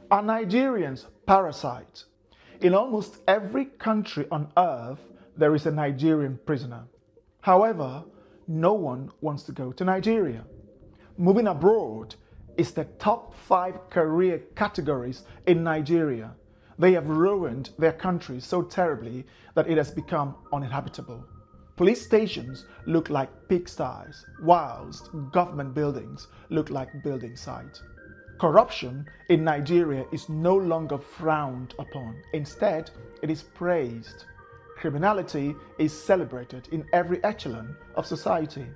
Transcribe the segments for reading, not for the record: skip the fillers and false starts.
Are Nigerians parasites? In almost every country on earth, there is a Nigerian prisoner. However, no one wants to go to Nigeria. Moving abroad is the top 5 career categories in Nigeria. They have ruined their country so terribly that it has become uninhabitable. Police stations look like pigsties, whilst government buildings look like building sites. Corruption in Nigeria is no longer frowned upon. Instead, it is praised. Criminality is celebrated in every echelon of society.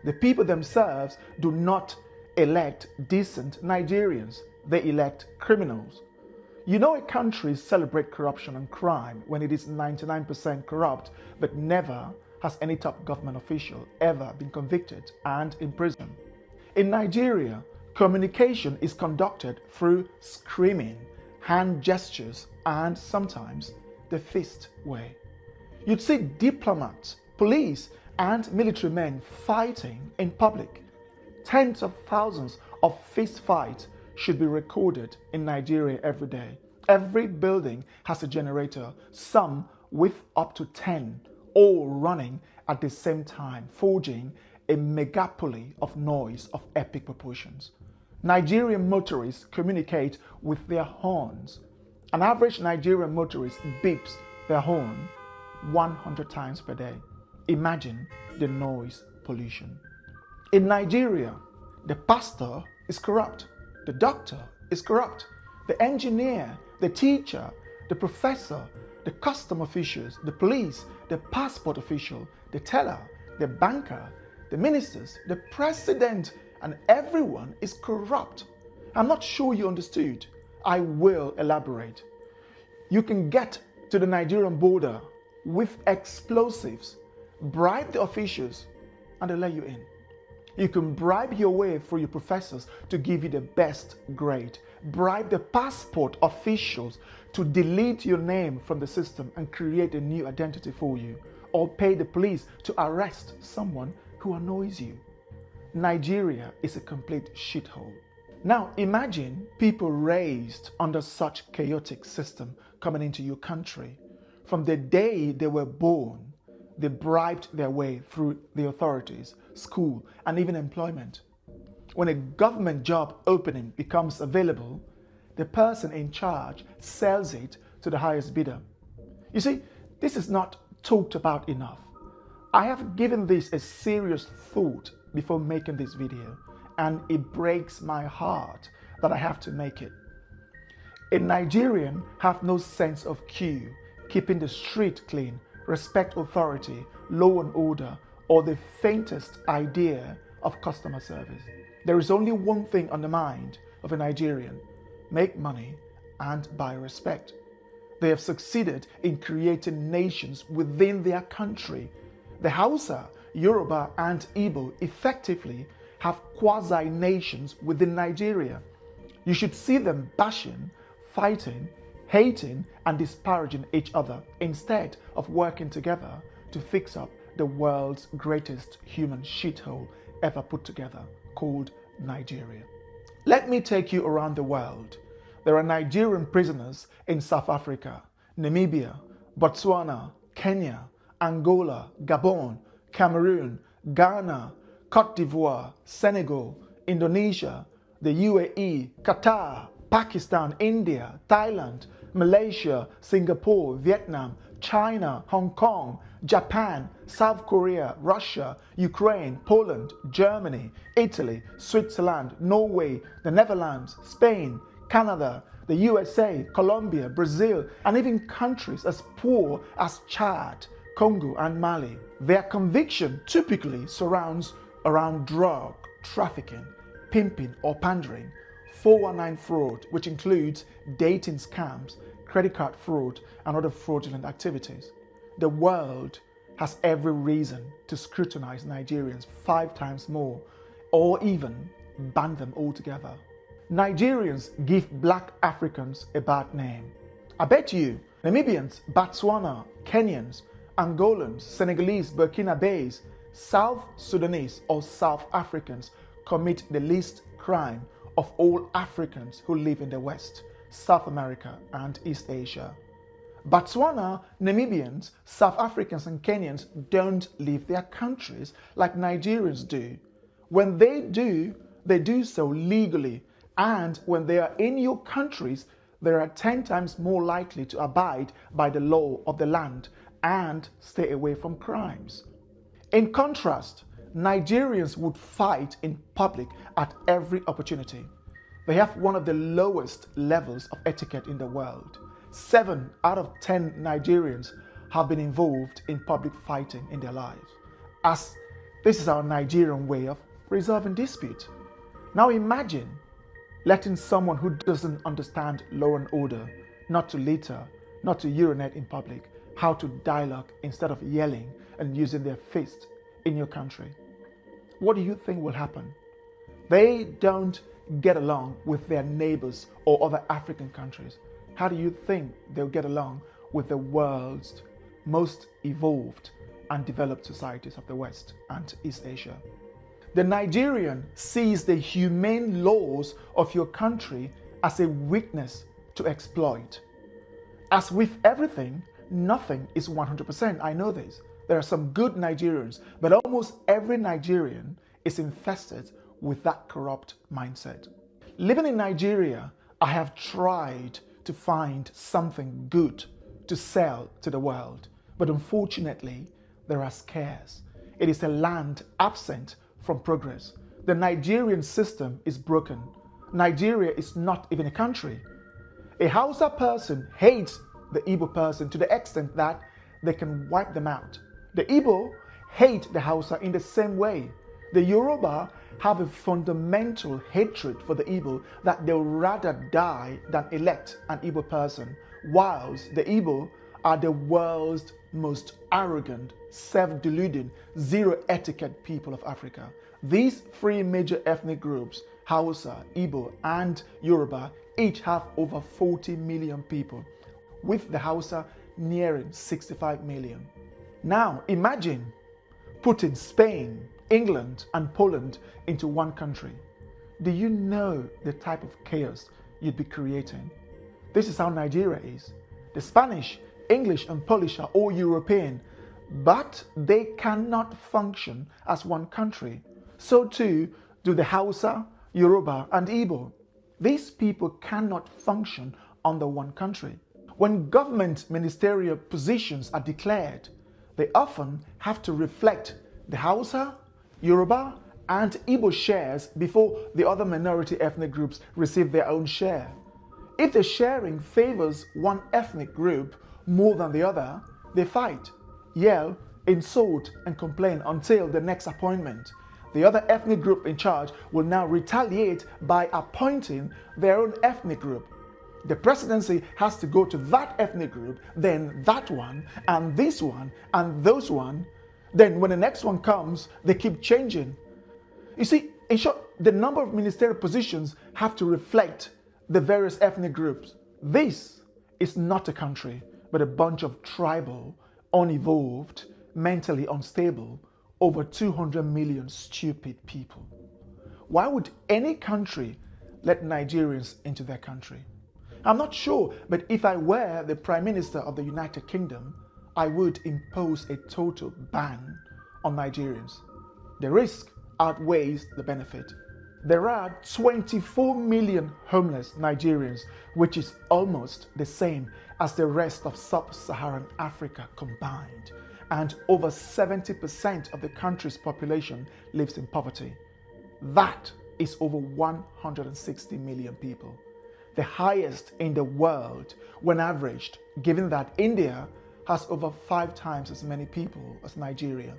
The people themselves do not elect decent Nigerians, they elect criminals. You know a country celebrates corruption and crime when it is 99% corrupt, but never has any top government official ever been convicted and imprisoned. In Nigeria, communication is conducted through screaming, hand gestures, and sometimes the fist way. You'd see diplomats, police, and military men fighting in public. Tens of thousands of fist fights should be recorded in Nigeria every day. Every building has a generator, some with up to 10, all running at the same time, forging a megapoly of noise of epic proportions. Nigerian motorists communicate with their horns. An average Nigerian motorist beeps their horn 100 times per day. Imagine the noise pollution. In Nigeria, the pastor is corrupt, the doctor is corrupt, the engineer, the teacher, the professor, the custom officials, the police, the passport official, the teller, the banker, the ministers, the president, and everyone is corrupt. I'm not sure you understood. I will elaborate. You can get to the Nigerian border with explosives, bribe the officials, and they'll let you in. You can bribe your way through your professors to give you the best grade. Bribe the passport officials to delete your name from the system and create a new identity for you. Or pay the police to arrest someone who annoys you. Nigeria is a complete shithole. Now imagine people raised under such chaotic system coming into your country. From the day they were born, they bribed their way through the authorities, school, and even employment. When a government job opening becomes available, the person in charge sells it to the highest bidder. You see, this is not talked about enough. I have given this a serious thought before making this video, and it breaks my heart that I have to make it. A Nigerian have no sense of queue, keeping the street clean, respect authority, law and order, or the faintest idea of customer service. There is only one thing on the mind of a Nigerian: make money and buy respect. They have succeeded in creating nations within their country. The Hausa, Yoruba, and Igbo effectively have quasi-nations within Nigeria. You should see them bashing, fighting, hating, and disparaging each other instead of working together to fix up the world's greatest human shithole ever put together, called Nigeria. Let me take you around the world. There are Nigerian prisoners in South Africa, Namibia, Botswana, Kenya, Angola, Gabon, Cameroon, Ghana, Cote d'Ivoire, Senegal, Indonesia, the UAE, Qatar, Pakistan, India, Thailand, Malaysia, Singapore, Vietnam, China, Hong Kong, Japan, South Korea, Russia, Ukraine, Poland, Germany, Italy, Switzerland, Norway, the Netherlands, Spain, Canada, the USA, Colombia, Brazil, and even countries as poor as Chad, Congo, and Mali. Their conviction typically surrounds around drug trafficking, pimping or pandering, 419 fraud, which includes dating scams, credit card fraud, and other fraudulent activities. The world has every reason to scrutinize Nigerians 5 times more, or even ban them altogether. Nigerians give black Africans a bad name. I bet you Namibians, Botswana, Kenyans, Angolans, Senegalese, Burkinabes, South Sudanese, or South Africans commit the least crime of all Africans who live in the West. South America, and East Asia. Botswana, Namibians, South Africans, and Kenyans don't leave their countries like Nigerians do. When they do so legally, and when they are in your countries, they are 10 times more likely to abide by the law of the land and stay away from crimes. In contrast, Nigerians would fight in public at every opportunity. They have one of the lowest levels of etiquette in the world. 7 out of 10 Nigerians have been involved in public fighting in their lives, as this is our Nigerian way of resolving dispute. Now imagine letting someone who doesn't understand law and order not to litter, not to urinate in public, how to dialogue instead of yelling and using their fist in your country. What do you think will happen? They don't get along with their neighbors or other African countries. How do you think they'll get along with the world's most evolved and developed societies of the West and East Asia? The Nigerian sees the humane laws of your country as a weakness to exploit. As with everything, nothing is 100%. I know this. There are some good Nigerians, but almost every Nigerian is infested with that corrupt mindset. Living in Nigeria, I have tried to find something good to sell to the world, but unfortunately, there are scarce. It is a land absent from progress. The Nigerian system is broken. Nigeria is not even a country. A Hausa person hates the Igbo person to the extent that they can wipe them out. The Igbo hate the Hausa in the same way. The Yoruba have a fundamental hatred for the Igbo that they'll rather die than elect an Igbo person, whilst the Igbo are the world's most arrogant, self-deluding, zero etiquette people of Africa. These 3 major ethnic groups, Hausa, Igbo, and Yoruba, each have over 40 million people, with the Hausa nearing 65 million. Now imagine putting Spain, England, and Poland into one country. Do you know the type of chaos you'd be creating? This is how Nigeria is. The Spanish, English, and Polish are all European, but they cannot function as one country. So too do the Hausa, Yoruba, and Igbo. These people cannot function under one country. When government ministerial positions are declared, they often have to reflect the Hausa, Yoruba, and Igbo shares before the other minority ethnic groups receive their own share. If the sharing favors one ethnic group more than the other, they fight, yell, insult, and complain until the next appointment. The other ethnic group in charge will now retaliate by appointing their own ethnic group. The presidency has to go to that ethnic group, then that one, and this one, and those one. Then when the next one comes, they keep changing. You see, in short, the number of ministerial positions have to reflect the various ethnic groups. This is not a country, but a bunch of tribal, unevolved, mentally unstable, over 200 million stupid people. Why would any country let Nigerians into their country? I'm not sure, but if I were the Prime Minister of the United Kingdom, I would impose a total ban on Nigerians. The risk outweighs the benefit. There are 24 million homeless Nigerians, which is almost the same as the rest of sub-Saharan Africa combined, and over 70% of the country's population lives in poverty. That is over 160 million people, the highest in the world when averaged, given that India has over 5 times as many people as Nigeria.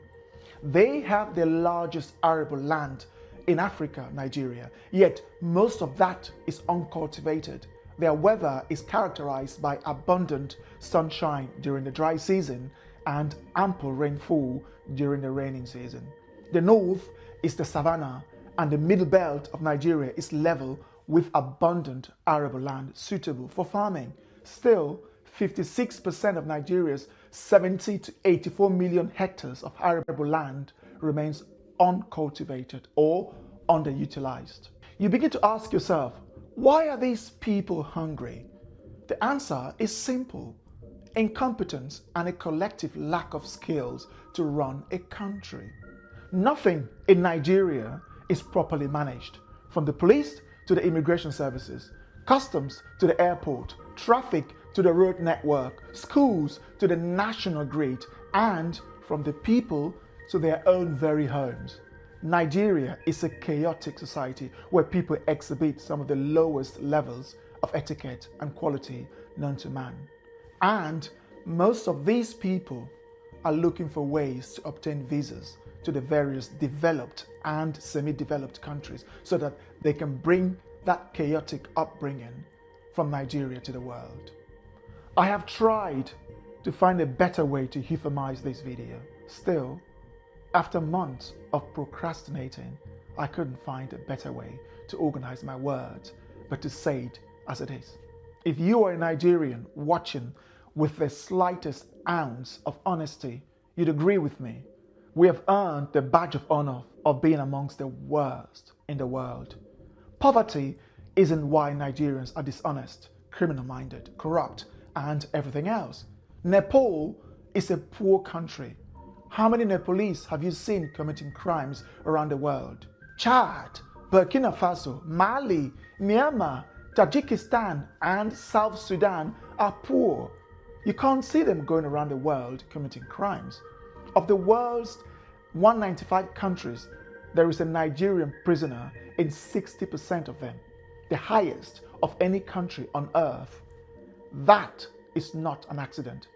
They have the largest arable land in Africa, Nigeria, yet most of that is uncultivated. Their weather is characterized by abundant sunshine during the dry season and ample rainfall during the raining season. The north is the savannah, and the middle belt of Nigeria is level with abundant arable land suitable for farming. Still, 56% of Nigeria's 70 to 84 million hectares of arable land remains uncultivated or underutilized. You begin to ask yourself, Why are these people hungry? The answer is simple: incompetence and a collective lack of skills to run a country. Nothing in Nigeria is properly managed, from the police to the immigration services, customs to the airport, traffic to the road network, schools to the national grid, and from the people to their own very homes. Nigeria is a chaotic society where people exhibit some of the lowest levels of etiquette and quality known to man. And most of these people are looking for ways to obtain visas to the various developed and semi-developed countries so that they can bring that chaotic upbringing from Nigeria to the world. I have tried to find a better way to euphemize this video. Still, after months of procrastinating, I couldn't find a better way to organize my words, but to say it as it is. If you are a Nigerian watching with the slightest ounce of honesty, you'd agree with me. We have earned the badge of honor of being amongst the worst in the world. Poverty isn't why Nigerians are dishonest, criminal-minded, corrupt, and everything else. Nepal is a poor country. How many Nepalese have you seen committing crimes around the world? Chad, Burkina Faso, Mali, Myanmar, Tajikistan, and South Sudan are poor. You can't see them going around the world committing crimes. Of the world's 195 countries, there is a Nigerian prisoner in 60% of them, the highest of any country on earth. That is not an accident.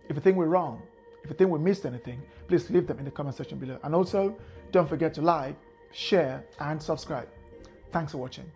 If you think we're wrong, if you think we missed anything, please leave them in the comment section below. And also, don't forget to like, share, and subscribe. Thanks for watching.